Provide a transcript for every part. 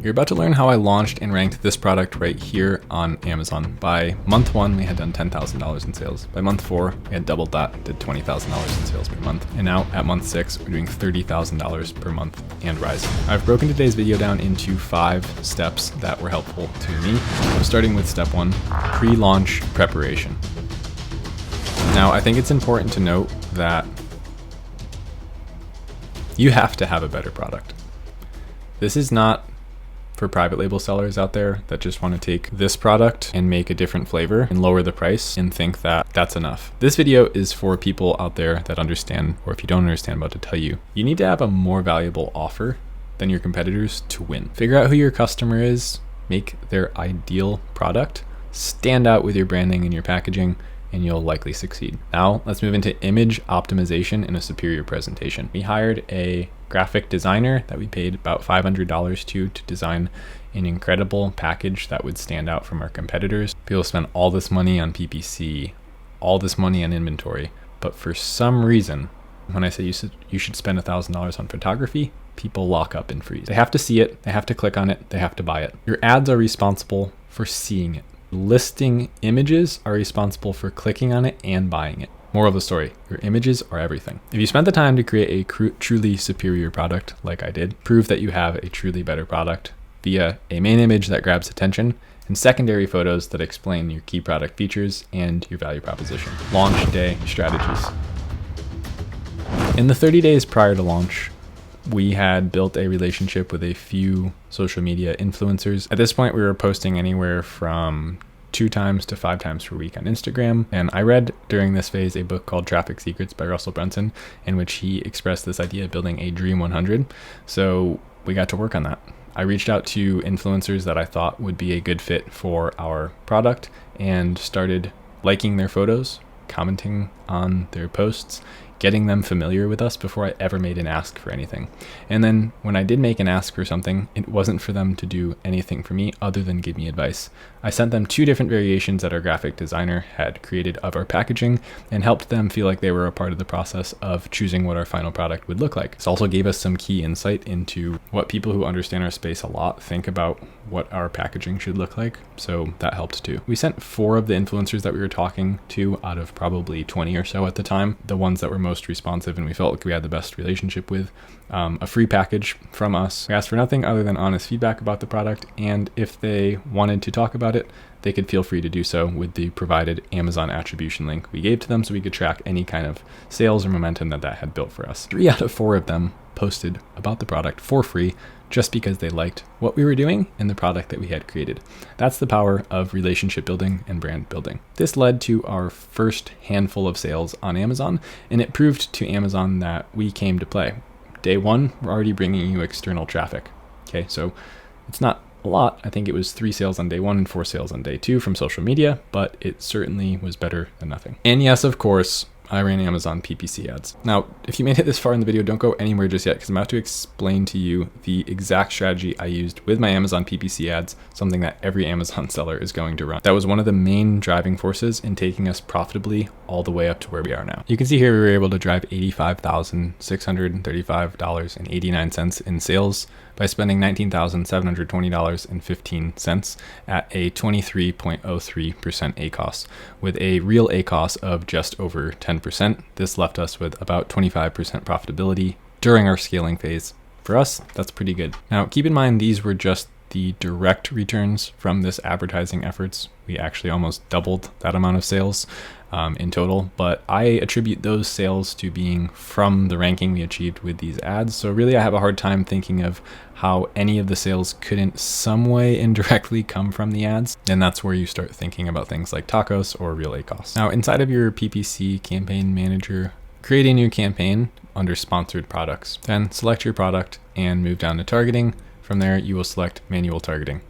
You're about to learn how I launched and ranked this product right here on Amazon. By month 1, we had done $10,000 in sales. By month 4, we had doubled that, did $20,000 in sales per month. And now at month 6, we're doing $30,000 per month and rising. I've broken today's video down into 5 steps that were helpful to me. So starting with step 1, pre-launch preparation. Now, I think it's important to note that you have to have a better product. This is not for private label sellers out there that just want to take this product and make a different flavor and lower the price and think that that's enough. This video is for people out there that understand, or if you don't understand, I'm about to tell you, you need to have a more valuable offer than your competitors to win. Figure out who your customer is, make their ideal product, stand out with your branding and your packaging, and you'll likely succeed. Now let's move into image optimization and a superior presentation. We hired a graphic designer that we paid about $500 to design an incredible package that would stand out from our competitors. People spend all this money on PPC, all this money on inventory, but for some reason, when I say you should spend $1,000 on photography, people lock up and freeze. They have to see it, they have to click on it, they have to buy it. Your ads are responsible for seeing it. Listing images are responsible for clicking on it and buying it. Moral of the story, your images are everything. If you spent the time to create a truly superior product like I did, prove that you have a truly better product via a main image that grabs attention and secondary photos that explain your key product features and your value proposition. Launch day strategies. In the 30 days prior to launch, we had built a relationship with a few social media influencers. At this point, we were posting anywhere from 2 times to 5 times per week on Instagram. And I read during this phase a book called Traffic Secrets by Russell Brunson, in which he expressed this idea of building a Dream 100. So we got to work on that. I reached out to influencers that I thought would be a good fit for our product and started liking their photos, commenting on their posts, getting them familiar with us before I ever made an ask for anything. And then when I did make an ask for something, it wasn't for them to do anything for me other than give me advice. I sent them 2 different variations that our graphic designer had created of our packaging and helped them feel like they were a part of the process of choosing what our final product would look like. This also gave us some key insight into what people who understand our space a lot think about what our packaging should look like. So that helped too. We sent 4 of the influencers that we were talking to out of probably 20 or so at the time, the ones that were most responsive and we felt like we had the best relationship with, a free package from us. We asked for nothing other than honest feedback about the product, and if they wanted to talk about it, they could feel free to do so with the provided Amazon attribution link we gave to them so we could track any kind of sales or momentum that had built for us. 3 out of 4 of them posted about the product for free just because they liked what we were doing and the product that we had created. That's the power of relationship building and brand building. This led to our first handful of sales on Amazon, and it proved to Amazon that we came to play. Day 1, we're already bringing you external traffic. Okay, so it's not a lot. I think it was 3 sales on day 1 and 4 sales on day 2 from social media, but it certainly was better than nothing. And yes, of course, I ran Amazon PPC ads. Now, if you made it this far in the video, don't go anywhere just yet because I'm about to explain to you the exact strategy I used with my Amazon PPC ads, something that every Amazon seller is going to run. That was one of the main driving forces in taking us profitably all the way up to where we are now. You can see here we were able to drive $85,635.89 in sales by spending $19,720.15 at a 23.03% ACOS, with a real ACOS of just over 10%. This left us with about 25% profitability during our scaling phase. For us, that's pretty good. Now, keep in mind, these were just the direct returns from this advertising efforts. We actually almost doubled that amount of sales in total, but I attribute those sales to being from the ranking we achieved with these ads. So really I have a hard time thinking of how any of the sales couldn't some way indirectly come from the ads. And that's where you start thinking about things like tacos or real ACOS. Now, inside of your PPC campaign manager, create a new campaign under sponsored products. Then select your product and move down to targeting. From there, you will select manual targeting.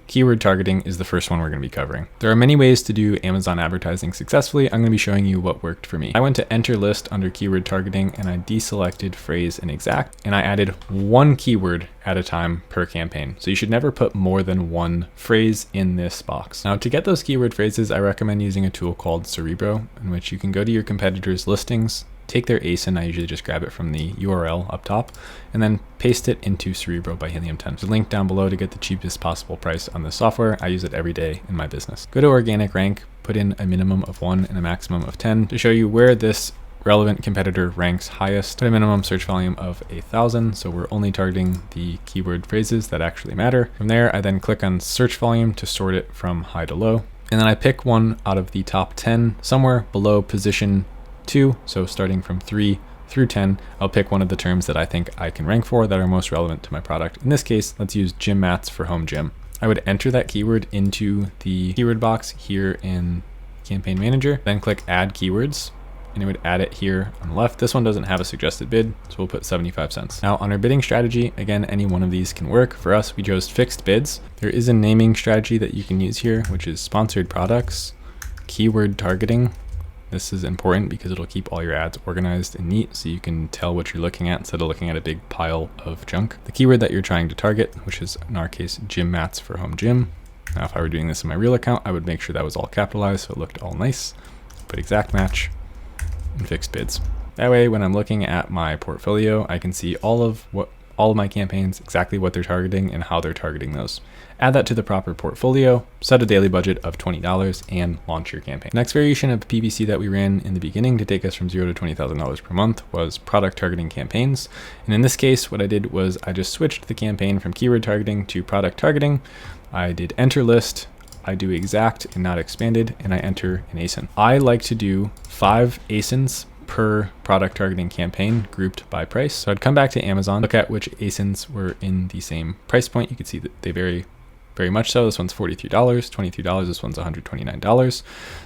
Keyword targeting is the first one we're going to be covering. There are many ways to do Amazon advertising successfully. I'm going to be showing you what worked for me. I went to enter list under keyword targeting and I deselected phrase and exact, and I added 1 keyword at a time per campaign. So you should never put more than 1 phrase in this box. Now, to get those keyword phrases, I recommend using a tool called Cerebro, in which you can go to your competitors' listings, take their ASIN, I usually just grab it from the URL up top, and then paste it into Cerebro by Helium 10. There's a link down below to get the cheapest possible price on this software. I use it every day in my business. Go to organic rank, put in a minimum of 1 and a maximum of 10 to show you where this relevant competitor ranks highest. Put a minimum search volume of 1,000, so we're only targeting the keyword phrases that actually matter. From there, I then click on search volume to sort it from high to low. And then I pick one out of the top 10, somewhere below position 2. So starting from 3 through 10, I'll pick one of the terms that I think I can rank for that are most relevant to my product. In this case, let's use gym mats for home gym. I would enter that keyword into the keyword box here in Campaign Manager, then click add keywords, and it would add it here on the left. This one doesn't have a suggested bid, so we'll put 75 cents. Now on our bidding strategy, again, any one of these can work. For us, we chose fixed bids. There is a naming strategy that you can use here, which is sponsored products, keyword targeting. This is important because it'll keep all your ads organized and neat so you can tell what you're looking at instead of looking at a big pile of junk. The keyword that you're trying to target, which is in our case, gym mats for home gym. Now, if I were doing this in my real account, I would make sure that was all capitalized so it looked all nice. Put exact match and fixed bids. That way, when I'm looking at my portfolio, I can see all of my campaigns, exactly what they're targeting and how they're targeting those. Add that to the proper portfolio, set a daily budget of $20 and launch your campaign. Next variation of PPC that we ran in the beginning to take us from $0 to $20,000 per month was product targeting campaigns. And in this case, what I did was I just switched the campaign from keyword targeting to product targeting. I did enter list, I do exact and not expanded, and I enter an ASIN. I like to do 5 ASINs per product targeting campaign grouped by price. So I'd come back to Amazon, look at which ASINs were in the same price point. You can see that they vary very much so. This one's $43, $23, this one's $129.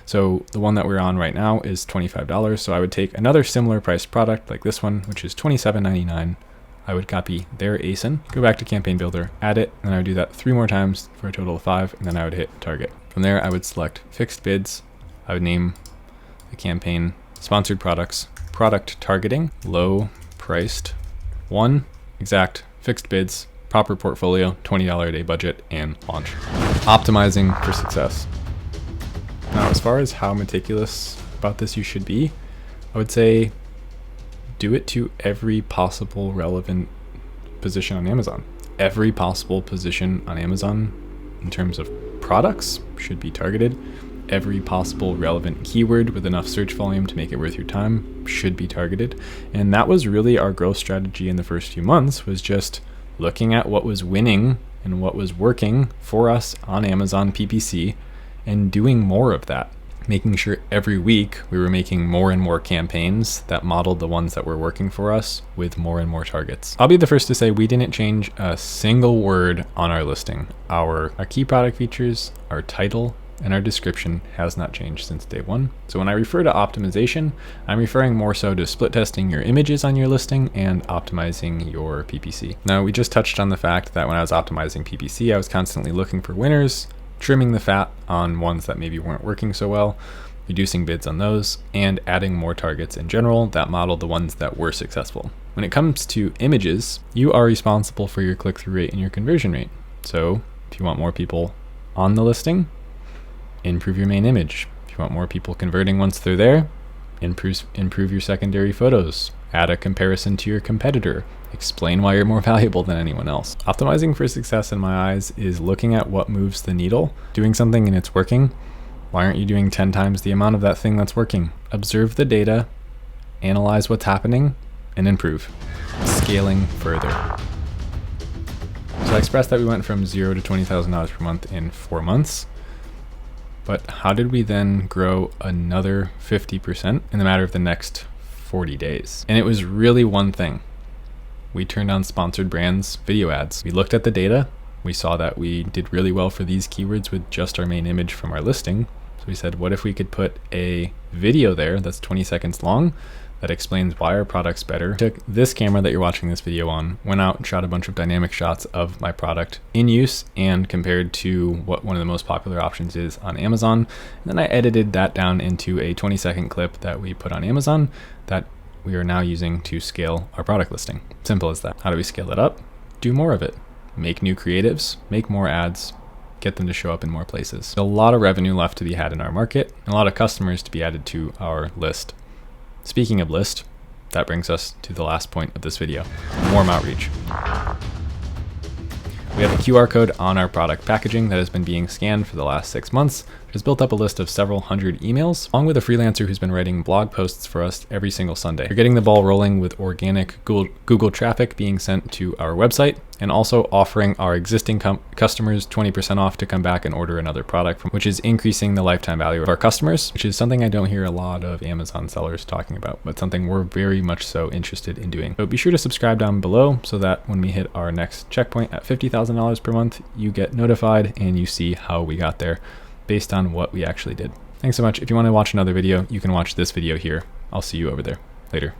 So the one that we're on right now is $25. So I would take another similar priced product like this one, which is $27.99. I would copy their ASIN, go back to Campaign Builder, add it, and I would do that 3 more times for a total of 5, and then I would hit target. From there, I would select fixed bids. I would name the campaign sponsored products, product targeting, low priced 1, exact, fixed bids, proper portfolio, $20 a day budget, and launch. Optimizing for success. Now, as far as how meticulous about this you should be, I would say do it to every possible relevant position on Amazon. Every possible position on Amazon in terms of products should be targeted. Every possible relevant keyword with enough search volume to make it worth your time should be targeted. And that was really our growth strategy in the first few months, was just looking at what was winning and what was working for us on Amazon PPC and doing more of that. Making sure every week we were making more and more campaigns that modeled the ones that were working for us with more and more targets. I'll be the first to say we didn't change a single word on our listing. Our key product features, our title, and our description has not changed since day one. So when I refer to optimization, I'm referring more so to split testing your images on your listing and optimizing your PPC. Now, we just touched on the fact that when I was optimizing PPC, I was constantly looking for winners, trimming the fat on ones that maybe weren't working so well, reducing bids on those, and adding more targets in general that modeled the ones that were successful. When it comes to images, you are responsible for your click-through rate and your conversion rate. So if you want more people on the listing, improve your main image. If you want more people converting once they're there, improve your secondary photos. Add a comparison to your competitor. Explain why you're more valuable than anyone else. Optimizing for success in my eyes is looking at what moves the needle, doing something and it's working. Why aren't you doing 10 times the amount of that thing that's working? Observe the data, analyze what's happening, and improve. Scaling further. So I expressed that we went from $0 to $20,000 per month in 4 months. But how did we then grow another 50% in the matter of the next 40 days? And it was really one thing. We turned on sponsored brands video ads. We looked at the data. We saw that we did really well for these keywords with just our main image from our listing. So we said, what if we could put a video there that's 20 seconds long that explains why our product's better? Took this camera that you're watching this video on, went out and shot a bunch of dynamic shots of my product in use and compared to what one of the most popular options is on Amazon. And then I edited that down into a 20-second clip that we put on Amazon that we are now using to scale our product listing. Simple as that. How do we scale it up? Do more of it. Make new creatives, make more ads, get them to show up in more places. A lot of revenue left to be had in our market and a lot of customers to be added to our list. Speaking of list, that brings us to the last point of this video, warm outreach. We have a QR code on our product packaging that has been being scanned for the last 6 months. It has built up a list of several hundred emails, along with a freelancer who's been writing blog posts for us every single Sunday. You're getting the ball rolling with organic Google traffic being sent to our website, and also offering our existing customers 20% off to come back and order another product, which is increasing the lifetime value of our customers, which is something I don't hear a lot of Amazon sellers talking about, but something we're very much so interested in doing. So be sure to subscribe down below so that when we hit our next checkpoint at $50,000 per month, you get notified and you see how we got there based on what we actually did. Thanks so much. If you want to watch another video, you can watch this video here. I'll see you over there. Later.